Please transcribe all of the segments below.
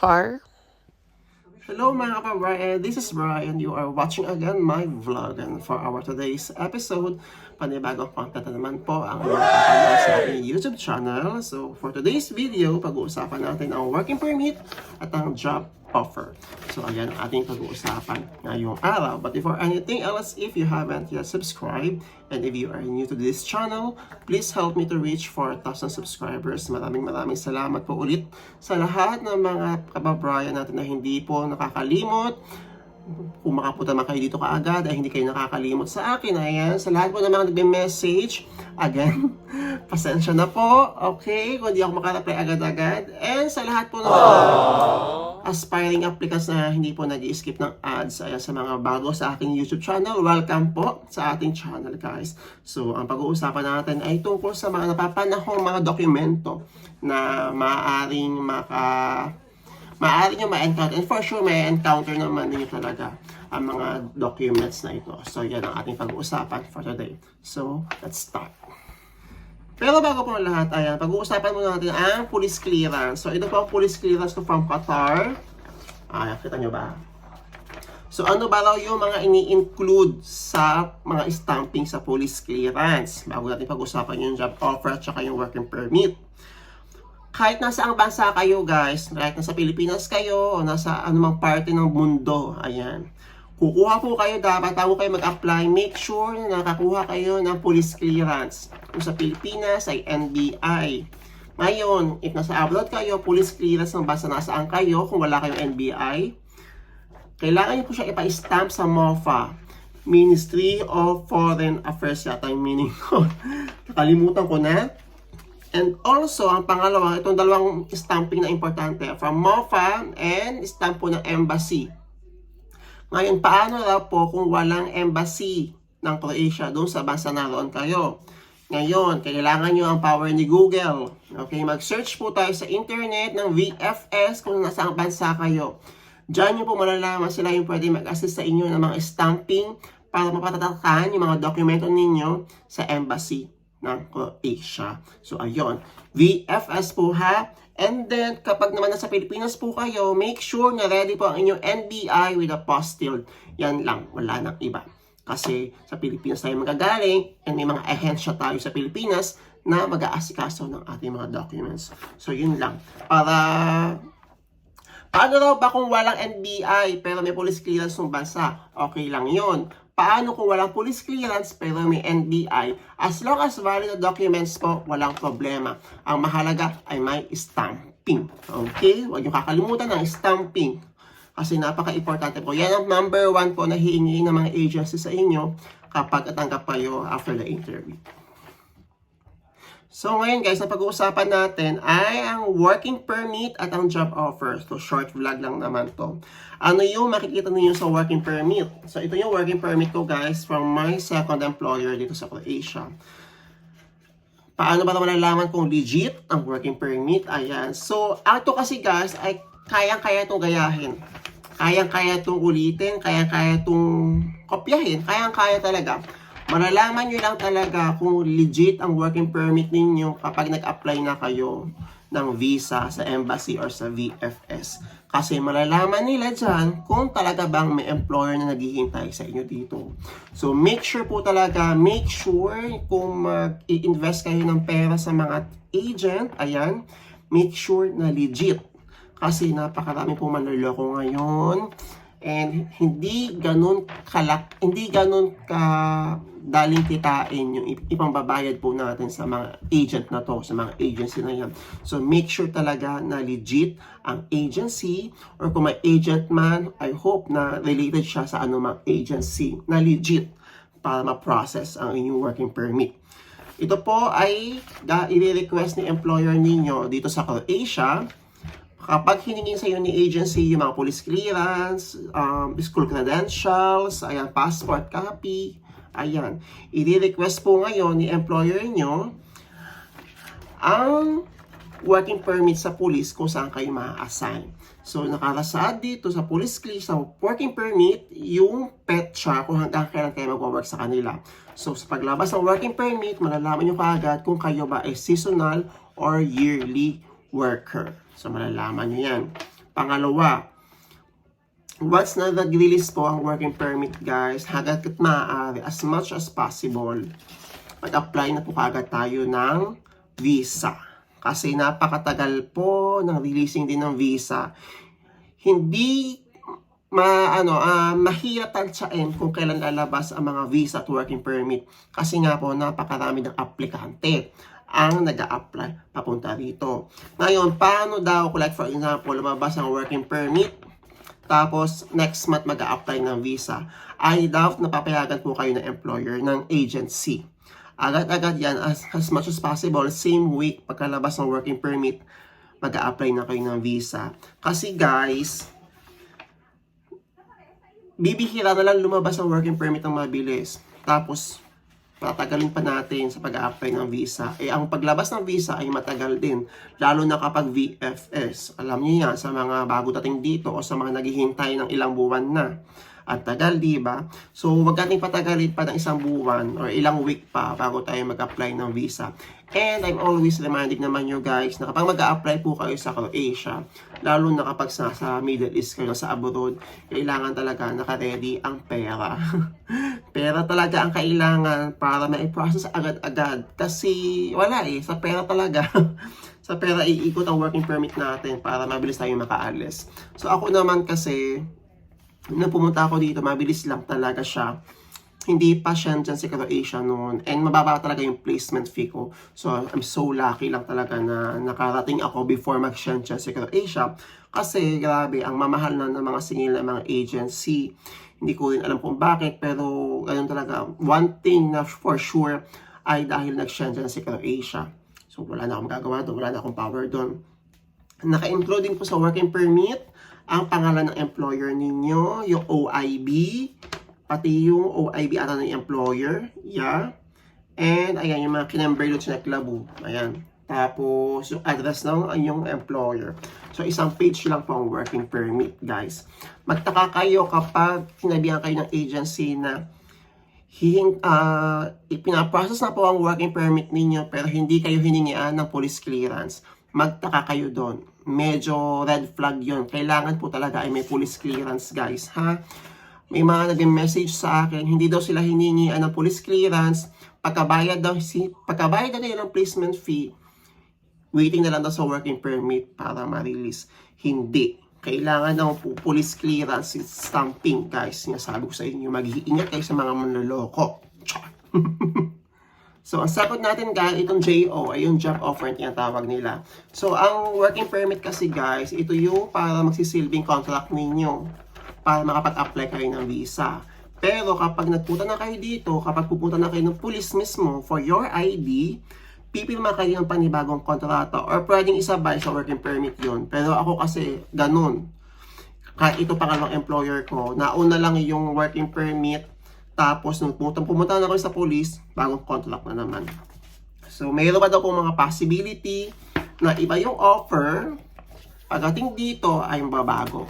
Char. Hello mga kapabrian, this is Brian. You are watching again my vlog, and for our today's episode, panibagong content na naman po ang inyong sa aking YouTube channel. So for today's video, pag-uusapan natin ang working permit at ang job offer. So ayan ating pag-uusapan ngayong araw. But before anything else, if you haven't yet subscribed and if you are new to this channel, please help me to reach 4,000 subscribers. Maraming salamat po ulit sa lahat ng mga kababayan natin na hindi po nakakalimot. Kung makapunta naman kayo dito kaagad ay hindi kayo nakakalimot sa akin. Ayan, sa lahat po ng mga nagbe-message, again, pasensya na po, okay, kung hindi ako makareply agad-agad. And sa lahat po ng aspiring applicants na hindi po nag-i-skip ng ads, ayan, sa mga bago sa aking YouTube channel, welcome po sa ating channel, guys. So, ang pag-uusapan natin ay tungkol sa mga napapanahong mga dokumento na maaaring nyo ma-encounter, and for sure may encounter naman ninyo talaga ang mga documents na ito. So, yan ang ating pag-uusapan for today. So, let's start. Pero bago po lahat, ayan, pag-uusapan muna natin ang police clearance. So, ito po ang police clearance from Qatar. Ayan, kita nyo ba? So, ano ba raw yung mga ini-include sa mga stamping sa police clearance? Bago natin pag-usapan yung job offer at saka yung working permit. Kahit nasa ang bansa kayo, guys, kahit nasa Pilipinas kayo o nasa anumang parte ng mundo, ayan, kukuha po kayo, dapat bago kayo mag-apply, make sure na nakakuha kayo ng police clearance. Kung sa Pilipinas ay NBI. Ngayon, if nasa abroad kayo, police clearance ng bansa nasaan kayo, kung wala kayong NBI, kailangan nyo po siya ipa-stamp sa MOFA, Ministry of Foreign Affairs yata yung meaning ko. Nakalimutan ko na. And also, ang pangalawa, itong dalawang stamping na importante, from MOFA and stamp po ng embassy. Ngayon, paano raw po kung walang embassy ng Croatia doon sa bansa na roon kayo? Ngayon, kailangan nyo ang power ni Google. Okay, mag-search po tayo sa internet ng VFS kung nasa bansa kayo. Diyan nyo po malalaman sila yung pwede mag-assist sa inyo ng mga stamping para mapatatakan yung mga dokumento ninyo sa embassy ng Croatia. So, ayun. VFS po ha. And then, kapag naman nasa Pilipinas po kayo, make sure na ready po ang inyong NBI with a apostille. Yan lang. Wala nang iba. Kasi sa Pilipinas tayo magagaling and may mga ahensya tayo sa Pilipinas na mag-aasikaso ng ating mga documents. So, yun lang. Paano raw ba kung walang NBI pero may police clearance ng bansa? Okay lang yun. Paano kung walang police clearance pero may NBI? As long as valid documents po, walang problema. Ang mahalaga ay may stamping. Okay? Huwag niyo kakalimutan ng stamping. Kasi napaka-importante po. Yan ang number 1 po na hihingi ng mga agency sa inyo kapag natanggap kayo after the interview. So ngayon guys, ang pag-uusapan natin ay ang working permit at ang job offer. So short vlog lang naman to. Ano yung makikita niyo sa working permit? So ito yung working permit ko guys from my second employer dito sa Croatia. Paano ba malalaman kung legit ang working permit? Ayan. So ito kasi guys ay kayang-kaya itong gayahin. Kayang-kaya itong ulitin, kayang-kaya itong kopyahin, kayang-kaya talaga. Malalaman nyo lang talaga kung legit ang working permit ninyo kapag nag-apply na kayo ng visa sa embassy or sa VFS. Kasi malalaman nila dyan kung talaga bang may employer na naghihintay sa inyo dito. So make sure po talaga, make sure kung mag-i-invest kayo ng pera sa mga agent, ayan, make sure na legit. Kasi napakarami po manloloko ngayon. And hindi ganun daling kitain yung ipangbabayad po natin sa mga agent na to, sa mga agency na yan. So make sure talaga na legit ang agency, or kung may agent man, I hope na related siya sa anumang agency na legit para ma-process ang inyong working permit. Ito po ay i-request ni employer ninyo dito sa Croatia. Kapag hiningin sa iyo ni agency yung mga police clearance, school credentials, ayan, passport copy, ayan, i-request po ngayon ni employer nyo ang working permit sa police kung saan kayo ma-assign. So, nakarasaad dito sa police clearance, sa working permit, yung petsa kung hanggang kailan kayo mag-work sa kanila. So, sa paglabas ng working permit, malalaman nyo kaagad kung kayo ba ay seasonal or yearly worker. So, malalaman nyo yan. Pangalawa, once na nag-release po ang working permit guys, hanggat maaari, as much as possible, mag-apply na po kagad tayo ng visa. Kasi napakatagal po ng releasing din ng visa. Hindi mahirap tansyain kung kailan lalabas ang mga visa at working permit. Kasi nga po, napakarami ng aplikante ang nag-a-apply papunta rito. Ngayon, paano daw, like for example, lumabas ang working permit, tapos next month mag-a-apply ng visa, ay dapat napapayagan po kayo ng employer, ng agency. Agad-agad yan, as much as possible, same week pagkalabas ng working permit, mag-a-apply na kayo ng visa. Kasi guys, bibihira na lang lumabas ang working permit ng mabilis. Tapos, patagalin pa natin sa pag-a-apply ng visa. Ang paglabas ng visa ay matagal din. Lalo na kapag VFS. Alam niyo yan, sa mga bago dating dito o sa mga naghihintay ng ilang buwan na. At tagal, di ba? So, wag nating patagalin pa ng isang buwan or ilang week pa bago tayo mag-apply ng visa. And I'm always reminding naman you guys na kapag mag-a-apply po kayo sa Croatia, lalo na kapag sa Middle East kayo, sa abroad, kailangan talaga naka-ready ang pera. Pera talaga ang kailangan para ma-process agad-agad. Kasi wala sa pera talaga. Sa pera iikot ang working permit natin para mabilis tayo makaalis. So ako naman kasi, nung pumunta ako dito, mabilis lang talaga siya. Hindi pa Schengen si Croatia noon. And mababa talaga yung placement fee ko. So, I'm so lucky lang talaga na nakarating ako before mag-Schengen si Croatia. Kasi, grabe, ang mamahal na ng mga singil ng mga agency. Hindi ko rin alam kung bakit, pero ganun talaga. One thing na for sure ay dahil nag-Schengen si Croatia. So, wala na akong gagawa doon. Wala na akong power doon. Naka-include din po sa working permit ang pangalan ng employer ninyo, yung OIB, pati yung OIB ata ng employer, yeah. And ayan, yung mga kinumber doon sa Naglabu, ayan. Tapos, yung address ng yung employer. So, isang page lang po ang working permit, guys. Magtaka kayo kapag sinabihan kayo ng agency na ipinaprocess na po ang working permit ninyo pero hindi kayo hiningian ng police clearance. Magtaka kayo doon. Medyo red flag yon. Kailangan po talaga ay may police clearance, guys, ha? May mga nag-message sa akin, hindi daw sila hiningian ng police clearance. Pagkabayad na nila ng placement fee, waiting na lang daw sa working permit para ma-release. Hindi. Kailangan ng police clearance stamping, guys. Sinasabi ko sa inyo, mag-iingat kayo sa mga manloloko. So, ang sagot natin guys, itong JO ay yung job offer na tinatawag nila. So, ang working permit kasi guys, ito yung para magsisilbing contract ninyo para makapag-apply kayo ng visa. Pero kapag nagpunta na kayo dito, kapag pupunta na kayo ng police mismo for your ID, pipirma kayo ng panibagong kontrata or pwedeng isabay sa working permit yon. Pero ako kasi ganun. Kahit ito pangalawang employer ko, nauna lang yung working permit. Tapos, nung pumunta na ako sa police, bagong contract na naman. So, mayroon pa daw po mga possibility na iba yung offer. Pagdating dito ay mababago.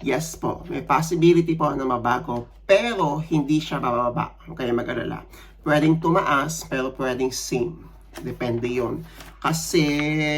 Yes po, may possibility po na mabago. Pero, hindi siya bababa. Kaya mag-alala. Pwedeng tumaas, pero pwedeng same. Depende yon. Kasi,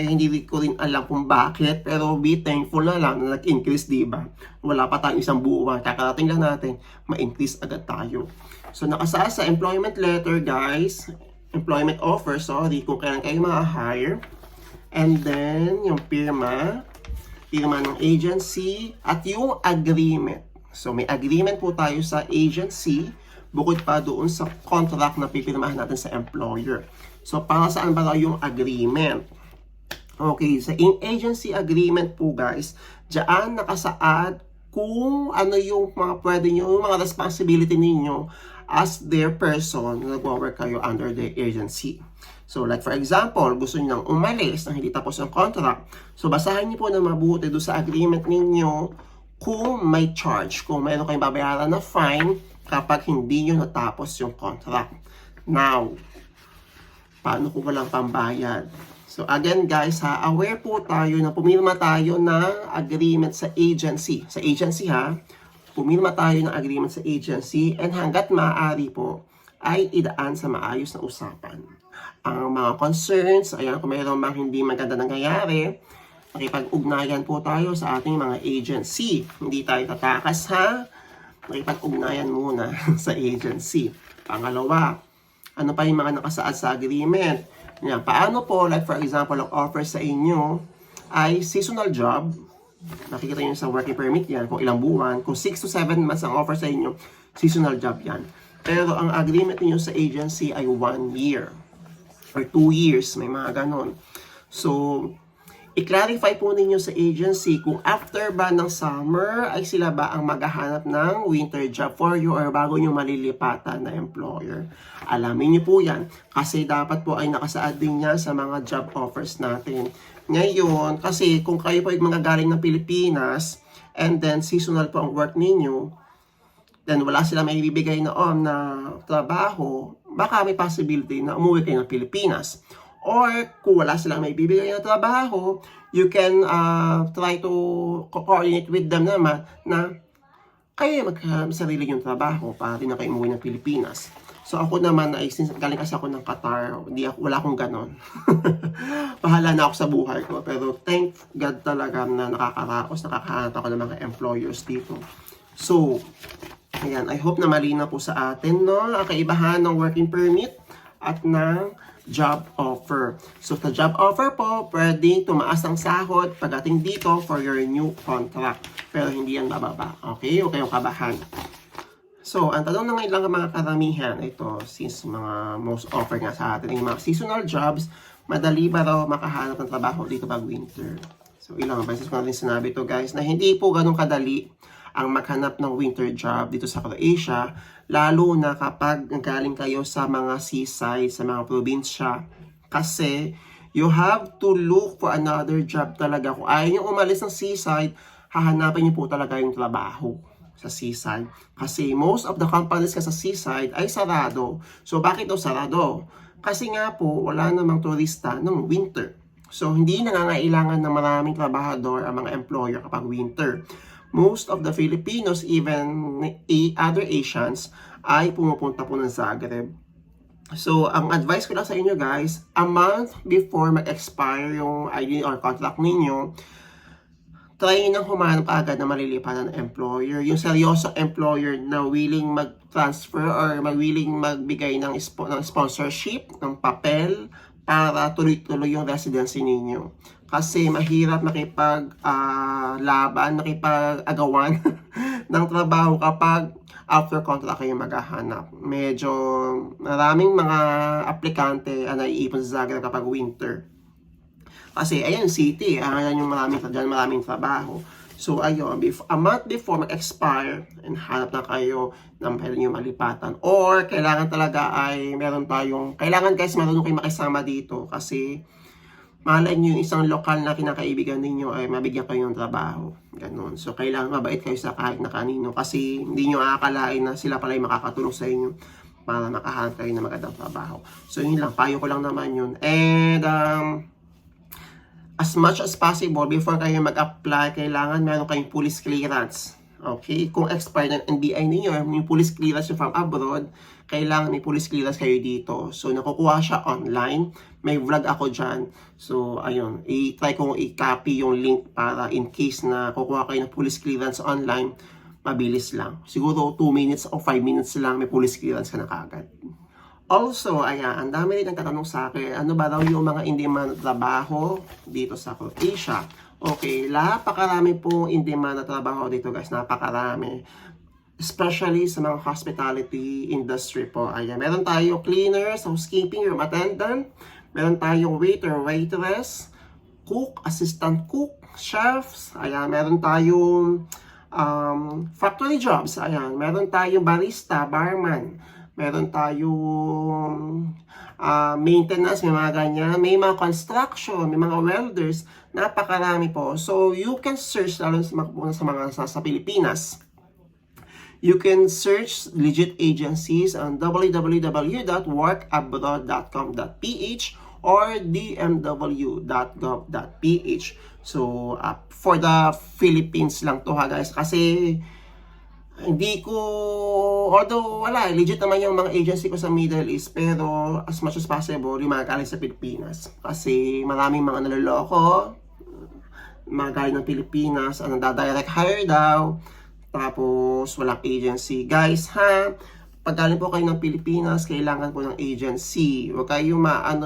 hindi ko rin alam kung bakit. Pero, be thankful na lang na nag-increase, diba? Wala pa tayong isang buwan. Kakarating lang natin, ma-increase agad tayo. So, nakasaad sa employment letter, guys. Employment offer, sorry, kung kailan kayo ma-hire. And then, yung pirma ng agency, at yung agreement. So, may agreement po tayo sa agency, bukod pa doon sa contract na pipirmahan natin sa employer. So, para saan ba yung agreement? Okay, sa in-agency agreement po guys, diyan nakasaad kung ano yung mga pwede nyo, yung mga responsibility ninyo as their person na nag-work kayo under the agency. So, like for example, gusto nyo nang umalis na hindi tapos yung contract. So, basahin nyo po na mabuti doon sa agreement ninyo kung may charge, kung mayroon kayong babayaran na fine kapag hindi nyo natapos yung contract. Now, paano kung walang pambayad? So again guys ha, aware po tayo na pumirma tayo ng agreement sa agency. Sa agency ha, pumirma tayo ng agreement sa agency and hanggat maaari po ay idaan sa maayos na usapan. Ang mga concerns, ayan, kung mayroon mang hindi maganda nangyayari, makipag-ugnayan po tayo sa ating mga agency. Hindi tayo tatakas ha. Makipag-ugnayan muna sa agency. Pangalawa, ano pa yung mga nakasaad sa agreement? Yan, paano po, like for example, ang offer sa inyo ay seasonal job. Nakikita nyo sa working permit yan, kung ilang buwan. Kung 6 to 7 months ang offer sa inyo, seasonal job yan. Pero ang agreement niyo sa agency ay 1 year or 2 years, may mga ganon. So, i-clarify po ninyo sa agency kung after ba ng summer ay sila ba ang maghahanap ng winter job for you or bago nyo malilipatan na employer. Alamin nyo po yan kasi dapat po ay nakasaad din yan sa mga job offers natin. Ngayon, kasi kung kayo po ay magagaling ng Pilipinas and then seasonal po ang work ninyo, then wala sila may bibigay na trabaho, baka may possibility na umuwi kayo ng Pilipinas. Or kung wala silang may bibigay na trabaho, you can try to coordinate with them naman na kayo magkasarili yung trabaho para din na kayo umuwi ng Pilipinas. So ako naman ay since galing kasi ako ng Qatar, wala akong ganon. Bahala na ako sa buhay ko. Pero thank God talaga na nakakahanap ako ng mga employers dito. So, ayan, I hope na malinaw po sa atin, no? Ang kaibahan ng working permit at ng job offer. So, sa job offer po, pwedeng tumaas ang sahod pagdating dito for your new contract. Pero hindi yan bababa. Okay? Huwag kayong kabahan. So, ang tanong na ngayon lang mga karamihan, ito, since mga most offer nga sa atin, yung mga seasonal jobs, madali ba raw makahanap ng trabaho dito pag winter? So, ilang beses ko na rin sinabi to guys, na hindi po ganun kadali ang maghanap ng winter job dito sa Croatia, lalo na kapag galing kayo sa mga seaside, sa mga probinsya. Kasi, you have to look for another job talaga. Kung ayaw nyo umalis ng seaside, hahanapin nyo po talaga yung trabaho sa seaside. Kasi most of the companies ka sa seaside ay sarado. So, bakit daw sarado? Kasi nga po, wala namang turista ng winter. So, hindi nangangailangan ng maraming trabahador ang mga employer kapag winter. Most of the Filipinos, even other Asians, ay pumupunta po ng Zagreb. So, ang advice ko lang sa inyo guys, a month before mag-expire yung ID or contract ninyo, try nang humanap agad na malilipatan ng employer. Yung seryosong employer na willing mag-transfer or willing magbigay ng sponsorship, ng papel, para tuloy-tuloy yung residency ninyo. Kasi mahirap makipag-laban, makipag-agawan ng trabaho kapag after contract kayo maghahanap. Medyo maraming mga aplikante ang naiipon sa Zagreb kapag winter. Kasi ayan, city, ayan yung maraming trabaho. So ayun, a month before mag-expire, and hanap na kayo ng pwede nyo malipatan. Or kailangan talaga ay kailangan guys marunong kayo makisama dito kasi malay nyo yung isang lokal na kinakaibigan ninyo ay mabigyan kayo ng trabaho. Ganun. So kailangan mabait kayo sa kahit na kanino kasi hindi nyo akalain na sila pala yung makakatulong sa inyo para makahanap kayo ng magandang trabaho. So yun lang, payo ko lang naman yun. And as much as possible, before kayo mag-apply, kailangan meron kayong police clearance. Okay? Kung expired ng NBI ninyo, yung police clearance from abroad, kailangan may police clearance kayo dito. So, nakukuha siya online. May vlog ako dyan. So, ayun. I-try kong i-copy yung link para in case na kukuha kayo ng police clearance online, mabilis lang. Siguro 2 minutes o 5 minutes lang, may police clearance ka na kagad. Also, ayan, ang dami rin nagtatanong sa akin, ano ba daw yung mga in-demand na trabaho dito sa Croatia? Okay, napakarami po in-demand na trabaho dito guys, napakarami. Especially sa mga hospitality industry po. Ayan, meron tayo cleaners, housekeeping, room attendant, meron tayong waiter, waitress, cook, assistant cook, chefs, ayan, meron tayong factory jobs, ayan, meron tayong barista, barman, meron tayong maintenance, may mga ganyan. May mga construction, may mga welders. Napakarami po. So, you can search lalo sa mga sa Pilipinas. You can search legit agencies on www.workabroad.com.ph or dmw.gov.ph. So, for the Philippines lang to ha guys. Kasi, hindi ko, although wala, legit naman yung mga agency ko sa Middle East, pero as much as possible, yung mga galing sa Pilipinas. Kasi maraming mga naloloko, mga galing ng Pilipinas, direct hire daw, tapos walang agency. Guys, ha? Pag galing po kayo ng Pilipinas, kailangan po ng agency. Huwag kayong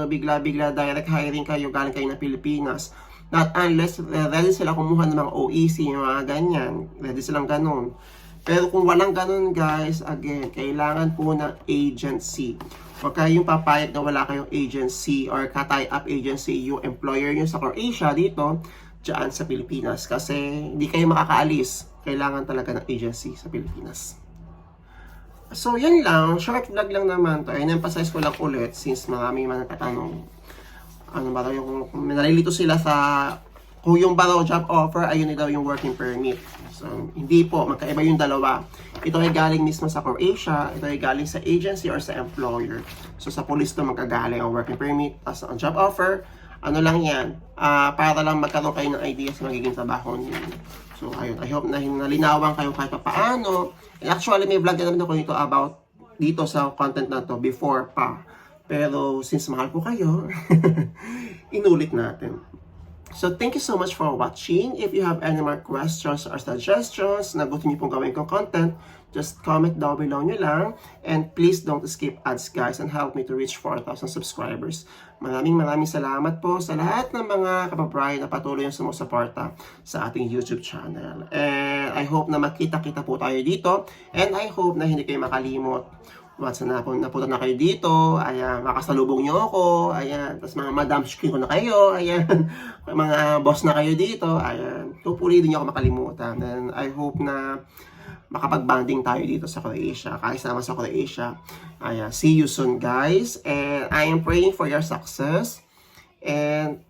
bigla-bigla direct hiring kayo galing kayo ng Pilipinas. Not unless ready sila kumuha ng mga OEC, yung mga ganyan. Ready silang ganun. Pero kung walang ganun, guys, again, kailangan po ng agency. Huwag kayong papayag na wala kayong agency or ka-tie up agency yung employer nyo sa Croatia dito, dyan sa Pilipinas. Kasi hindi kayo makakaalis. Kailangan talaga ng agency sa Pilipinas. So, yan lang. Short vlog lang naman to. In-emphasize ko lang ulit since maraming mga nagtatanong. Ano ba daw yung nalilito sila sa kung yung ba daw job offer, ayun daw yung working permit. So, hindi po. Magkaiba yung dalawa. Ito ay galing mismo sa Croatia. Ito ay galing sa agency or sa employer. So, sa police to magkagaling ang working permit. As ang job offer, ano lang yan. Para lang magkaroon kayo ng idea sa magiging trabaho niyo. So, ayun. I hope na nalinawan kayo kahit pa paano. And actually, may vlog na naman ako nito about dito sa content na to before pa. Pero, since mahal ko kayo, inulit natin. So, thank you so much for watching. If you have any more questions or suggestions na gusto niyo pong gawin kong content, just comment down below nyo lang. And please don't skip ads, guys, and help me to reach 4,000 subscribers. Maraming salamat po sa lahat ng mga kababayan na patuloy yung sumusuporta sa ating YouTube channel. And I hope na makita-kita po tayo dito. And I hope na hindi kayo makalimot. Once na napunta na kayo dito, ayan, makasalubong nyo ako, ayan, tapos mga madam ko na kayo, ayan, mga boss na kayo dito, ayan, hopefully din nyo ako makalimutan. And I hope na makapag-banding tayo dito sa Croatia, kahit sama sa Croatia. Ayan, see you soon, guys, and I am praying for your success, and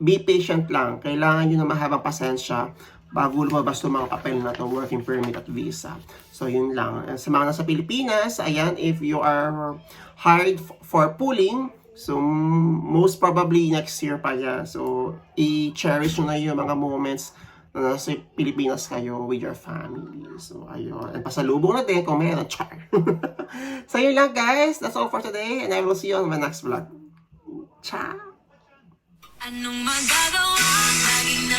be patient lang, kailangan nyo na mahabang pasensya bago lumabas itong mga papel na to, working permit at visa. So, yun lang. Sa mga nasa Pilipinas, ayan, if you are hired for pooling, so, most probably next year pa yan. So, i-cherish nyo na yung mga moments na nasa Pilipinas kayo with your family. So, ayun. And pasalubong na din kung meron, char. So, yun lang, guys. That's all for today. And I will see you on my next vlog. Ciao! Anong magagawa? Laging